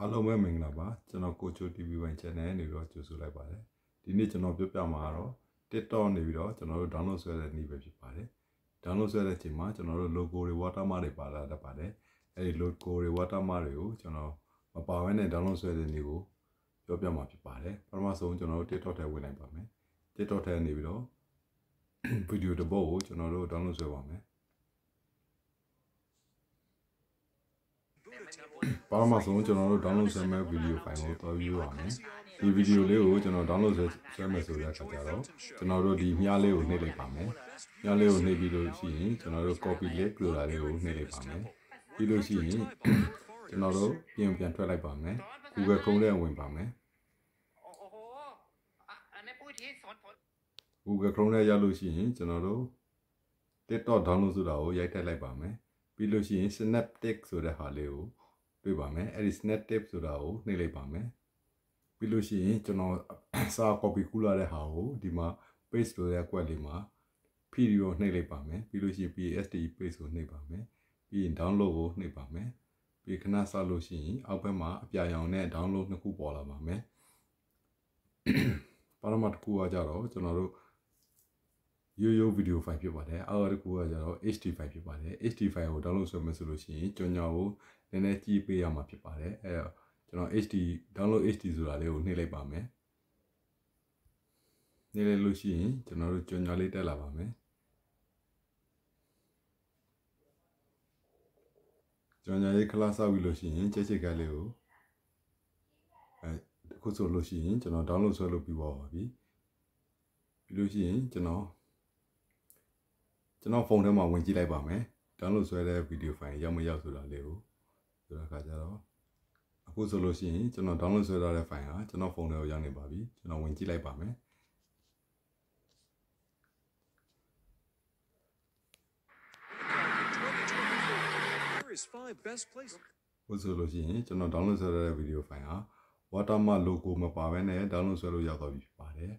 Hello, my name is Channel Coach TV one channel. You got to like by the nature of your Pamaro. Take on the video, channel download so that never be party. Download so that you might channel logo watermark para the party. A logo watermark channel. A power and download so that you your Pama party. Parmason channel take out a winner by me. Take out any video. Video the bow channel download so one me. Parmason channel download some video file of you on it. The video leo channel download some so that channel the Mialeo Nele Pame. Mialeo Nebilo see channel copy lake Leo Nele Pame. Bilo see channel PM Twilight Pame. Google Chrome and Win Pame. Google Chrome Yellow see channel. They thought download to the Yata like Pame. Bilo see snap text so the Haleo. တွေ့ပါမယ်အဲ့ဒီ snap tip ဆိုတာကိုနှိပ်လိုက်ပါမယ်ပြီးလို့ရှိရင်ကျွန်တော်စာ copy ကူးလာတဲ့ဟာကိုဒီမှာ paste ဆိုတဲ့ကွက်လေးမှာ video နှိပ်လိုက်ပါမယ်ပြီးလို့ရှိရင် PSD paste ကိုနှိပ်ပါမယ်ပြီးရင် download ကိုနှိပ်ပါမယ်ပြီးခဏဆက်လို့ရှိရင်အောက်ဘက်မှာအပြရောင်နဲ့ download နှစ်ခုပေါ်လာပါမယ်ပါရမတ်တစ်ခုကကြတော့ကျွန်တော်တို့ရိုး video file ဖြစ်ပါတယ်အောက်တစ်ခုကကြတော့ HD file ဖြစ်ပါတယ် HD file ကို download ဆွဲမယ်ဆိုလို့ရှိရင်ကြော်ညာကိုနည်းနည်းကြည့်ပေးရမှာဖြစ်ပါတယ်အဲတော့ကျွန်တော် HD download HD ဆိုတာလေးကိုနှိပ်လိုက်ပါမယ်နှိပ်လိုက်လို့ရှိရင်ကျွန်တော်တို့ကြော်ညာလေးတက်လာပါမယ်ကြော်ညာလေးခလာဆောက်ပြီးလို့ရှိရင်ချက်ချက်ကလေးကိုအခုဆိုလို့ရှိရင်ကျွန်တော် download ဆွဲလုပ်ပြီးပါပြီပြီးလို့ရှိရင်ကျွန်တော်ဖုန်းထဲမှာဝင်ကြည့်လိုက်ပါမယ် download ဆွဲတဲ့ video file ရောက်မရောက်ဆိုတာလေးကိုဆိုတော့ခါကြတော့အခုဆိုလို့ရှိရင်ကျွန်တော် download ဆွဲထားတဲ့ file ဟာကျွန်တော်ဖုန်းထဲကိုရောက်နေပါပြီကျွန်တော်ဝင်ကြည့်လိုက်ပါမယ်အခုဆိုလို့ရှိရင်ကျွန်တော် download ဆွဲထားတဲ့ video file ဟာ watermark logo မပါဘဲနဲ့ download ဆွဲလို့ရောက်သွားပြီဖြစ်ပါတယ်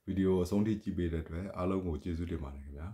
video အဆုံးထိကြည့်ပေးတဲ့အတွက်အားလုံးကိုကျေးဇူးတင်ပါတယ်ခင်ဗျာ